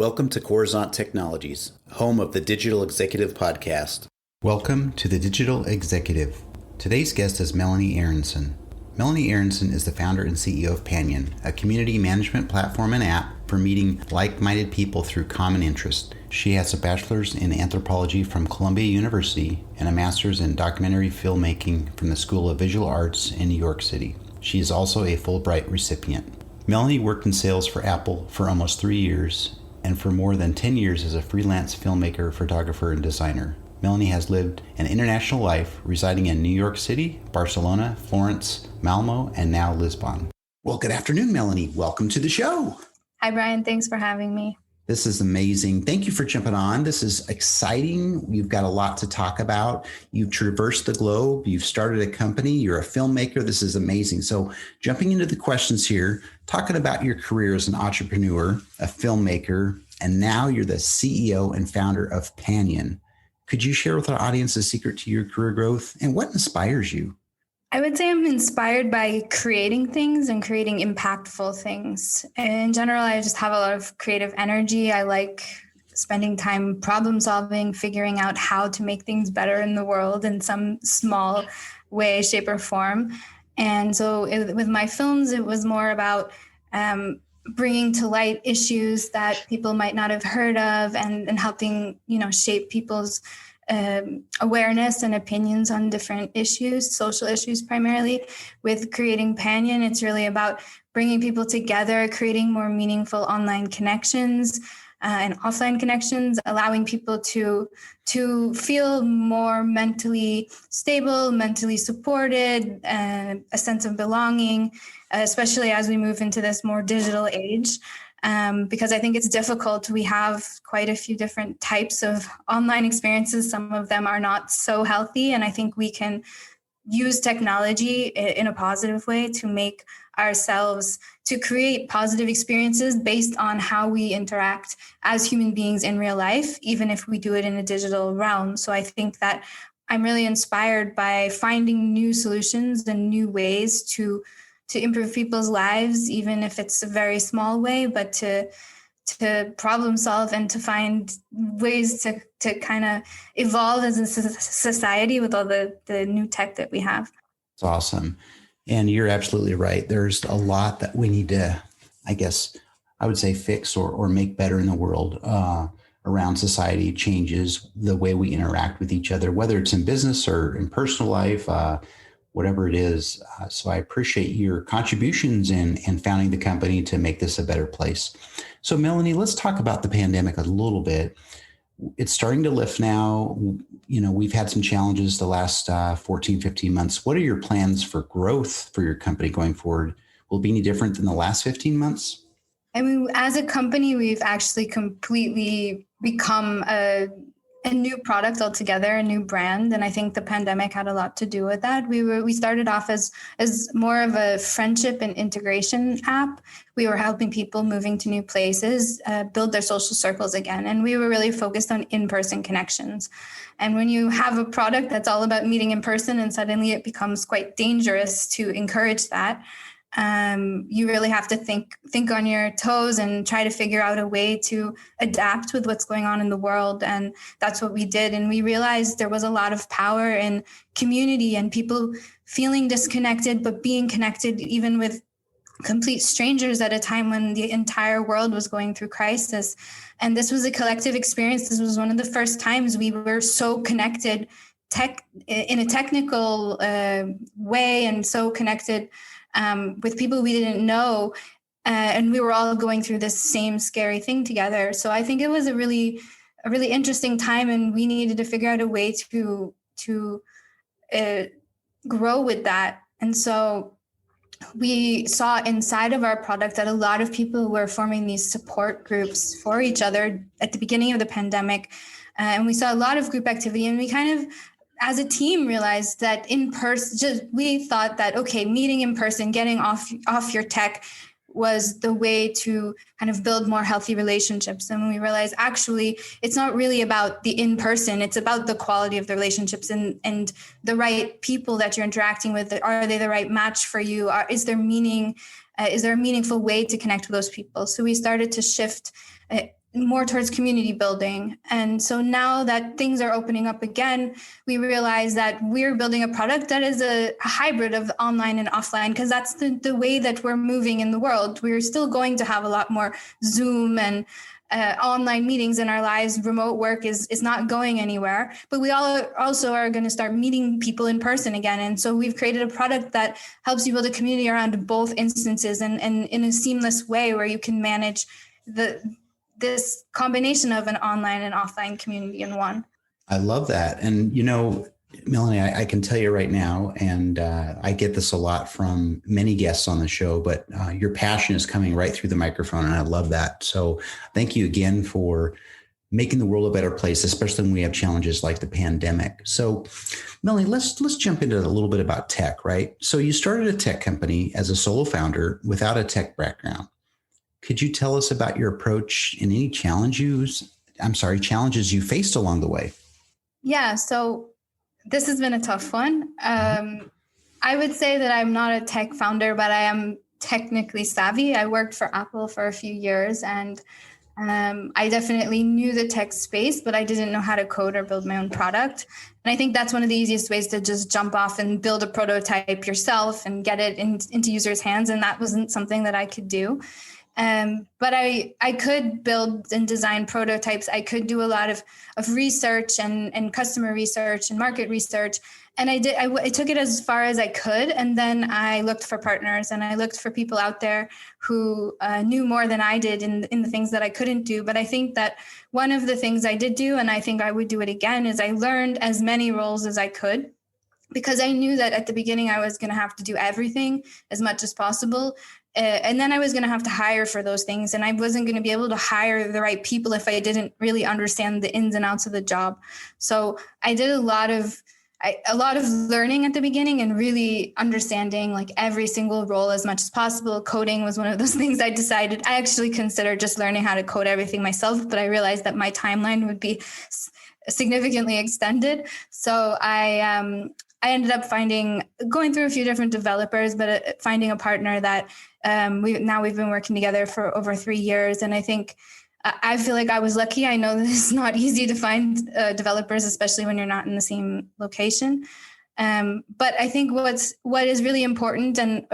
Welcome to Coruzant Technologies, home of the Digital Executive Podcast. Welcome to the Digital Executive. Today's guest is Melanie Aronson. Melanie Aronson is the founder and CEO of Panion, a community management platform and app for meeting like-minded people through common interest. She has a bachelor's in anthropology from Columbia University and a master's in documentary filmmaking from the School of Visual Arts in New York City. She is also a Fulbright recipient. Melanie worked in sales for Apple for almost 3 years and for more than 10 years as a freelance filmmaker, photographer, and designer. Melanie has lived an international life, residing in New York City, Barcelona, Florence, Malmo, and now Lisbon. Well, good afternoon, Melanie. Welcome to the show. Hi, Brian. Thanks for having me. This is amazing. Thank you for jumping on. This is exciting. You've got a lot to talk about. You've traversed the globe. You've started a company. You're a filmmaker. This is amazing. So jumping into the questions here, talking about your career as an entrepreneur, a filmmaker, and now you're the CEO and founder of Panion. Could you share with our audience the secret to your career growth and what inspires you? I would say I'm inspired by creating things and creating impactful things. In general, I just have a lot of creative energy. I like spending time problem solving, figuring out how to make things better in the world in some small way, shape, or form. And so with my films, it was more about bringing to light issues that people might not have heard of and helping, shape people's awareness and opinions on different issues, social issues primarily. With creating Panion, it's really about bringing people together, creating more meaningful online connections and offline connections, allowing people to feel more mentally stable, mentally supported, a sense of belonging, especially as we move into this more digital age. Because I think it's difficult. We have quite a few different types of online experiences. Some of them are not so healthy. And I think we can use technology in a positive way to create positive experiences based on how we interact as human beings in real life, even if we do it in a digital realm. So I think that I'm really inspired by finding new solutions and new ways to improve people's lives, even if it's a very small way, but to problem solve and to find ways to kind of evolve as a society with all the new tech that we have. It's awesome. And you're absolutely right. There's a lot that we need to, I would say, fix or make better in the world around society changes, the way we interact with each other, whether it's in business or in personal life, whatever it is. So I appreciate your contributions in founding the company to make this a better place. So Melanie, let's talk about the pandemic a little bit. It's starting to lift now. We've had some challenges the last 14, 15 months. What are your plans for growth for your company going forward? Will it be any different than the last 15 months? I mean, as a company, we've actually completely become a new product altogether, a new brand. And I think the pandemic had a lot to do with that. We started off as more of a friendship and integration app. We were helping people moving to new places build their social circles again. And we were really focused on in-person connections. And when you have a product that's all about meeting in person and suddenly it becomes quite dangerous to encourage that, you really have to think on your toes and try to figure out a way to adapt with what's going on in the world. And that's what we did. And we realized there was a lot of power in community and people feeling disconnected, but being connected even with complete strangers at a time when the entire world was going through crisis. And this was a collective experience. This was one of the first times we were so connected in a technical way and so connected with people we didn't know, and we were all going through this same scary thing together. So I think it was a really interesting time, and we needed to figure out a way to grow with that. And so we saw inside of our product that a lot of people were forming these support groups for each other at the beginning of the pandemic, and we saw a lot of group activity, and we kind of, as a team, realized that in person, we thought that, okay, meeting in person, getting off your tech was the way to kind of build more healthy relationships. And we realized actually it's not really about the in-person, it's about the quality of the relationships and the right people that you're interacting with. Are they the right match for you? Is there a meaningful way to connect with those people? So we started to shift more towards community building. And so now that things are opening up again, we realize that we're building a product that is a hybrid of online and offline, because that's the way that we're moving in the world. We're still going to have a lot more Zoom and online meetings in our lives. Remote work is not going anywhere, but we all also are going to start meeting people in person again. And so we've created a product that helps you build a community around both instances, and in a seamless way where you can manage this combination of an online and offline community in one. I love that. And, Melanie, I can tell you right now, and I get this a lot from many guests on the show, but your passion is coming right through the microphone, and I love that. So thank you again for making the world a better place, especially when we have challenges like the pandemic. So, Melanie, let's jump into a little bit about tech, right? So you started a tech company as a solo founder without a tech background. Could you tell us about your approach and any challenges you faced along the way? Yeah, so this has been a tough one. I would say that I'm not a tech founder, but I am technically savvy. I worked for Apple for a few years, and I definitely knew the tech space, but I didn't know how to code or build my own product. And I think that's one of the easiest ways to just jump off and build a prototype yourself and get it into users' hands. And that wasn't something that I could do. But I could build and design prototypes. I could do a lot of research and customer research and market research. And I took it as far as I could. And then I looked for partners, and I looked for people out there who knew more than I did in the things that I couldn't do. But I think that one of the things I did do, and I think I would do it again, is I learned as many roles as I could, because I knew that at the beginning I was going to have to do everything as much as possible. And then I was going to have to hire for those things. And I wasn't going to be able to hire the right people if I didn't really understand the ins and outs of the job. So I did a lot of learning at the beginning and really understanding like every single role as much as possible. Coding was one of those things I decided. I actually considered just learning how to code everything myself, but I realized that my timeline would be significantly extended. So I ended up going through a few different developers, but finding a partner that we've been working together for over 3 years. And I feel like I was lucky. I know that it's not easy to find developers, especially when you're not in the same location. But I think what is really important and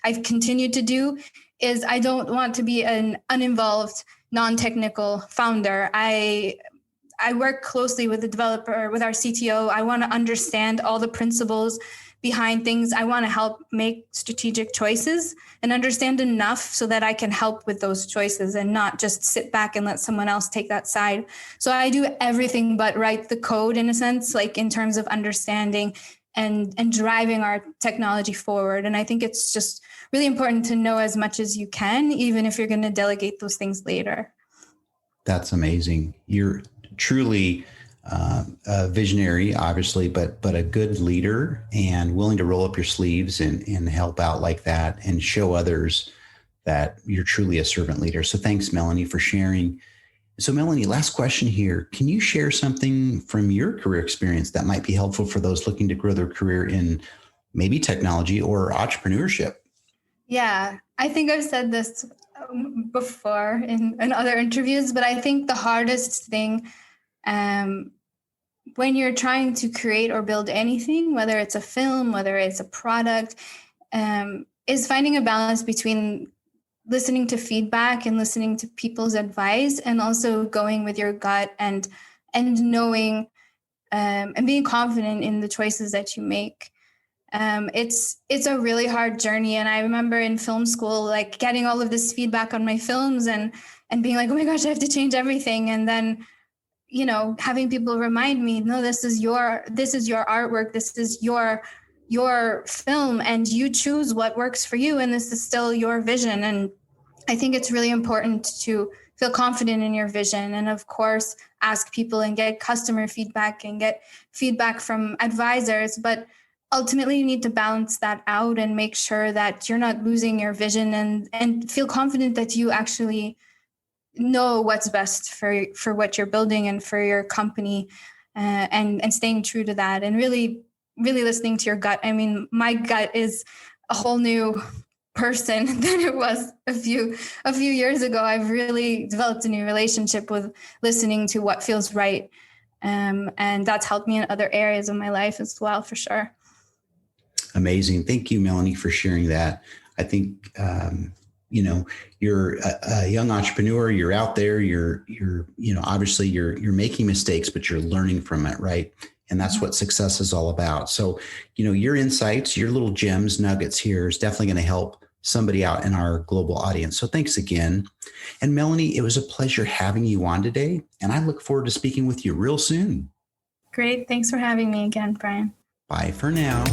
I've continued to do is I don't want to be an uninvolved, non-technical founder. I work closely with the developer, with our CTO. I want to understand all the principles behind things. I want to help make strategic choices and understand enough so that I can help with those choices and not just sit back and let someone else take that side. So I do everything but write the code, in a sense, like in terms of understanding and driving our technology forward. And I think it's just really important to know as much as you can, even if you're going to delegate those things later. That's amazing. You're truly a visionary, obviously, but a good leader and willing to roll up your sleeves and help out like that and show others that you're truly a servant leader. So thanks, Melanie, for sharing. So Melanie, last question here. Can you share something from your career experience that might be helpful for those looking to grow their career in maybe technology or entrepreneurship? Yeah, I think I've said this before in other interviews, but I think the hardest thing when you're trying to create or build anything, whether it's a film, whether it's a product, is finding a balance between listening to feedback and listening to people's advice, and also going with your gut and knowing and being confident in the choices that you make. It's a really hard journey. And I remember in film school, like getting all of this feedback on my films and being like, oh my gosh, I have to change everything. And then, having people remind me, no, this is your artwork. This is your film, and you choose what works for you. And this is still your vision. And I think it's really important to feel confident in your vision. And of course, ask people and get customer feedback and get feedback from advisors. But ultimately, you need to balance that out and make sure that you're not losing your vision, and feel confident that you actually know what's best for what you're building and for your company, and staying true to that, and really, really listening to your gut. I mean, my gut is a whole new person than it was a few years ago. I've really developed a new relationship with listening to what feels right. And that's helped me in other areas of my life as well, for sure. Amazing. Thank you, Melanie, for sharing that. I think, you're a young entrepreneur, you're out there, you're obviously you're making mistakes, but you're learning from it. Right. And that's what success is all about. So, your insights, your little gems, nuggets here is definitely going to help somebody out in our global audience. So thanks again. And Melanie, it was a pleasure having you on today. And I look forward to speaking with you real soon. Great. Thanks for having me again, Brian. Bye for now.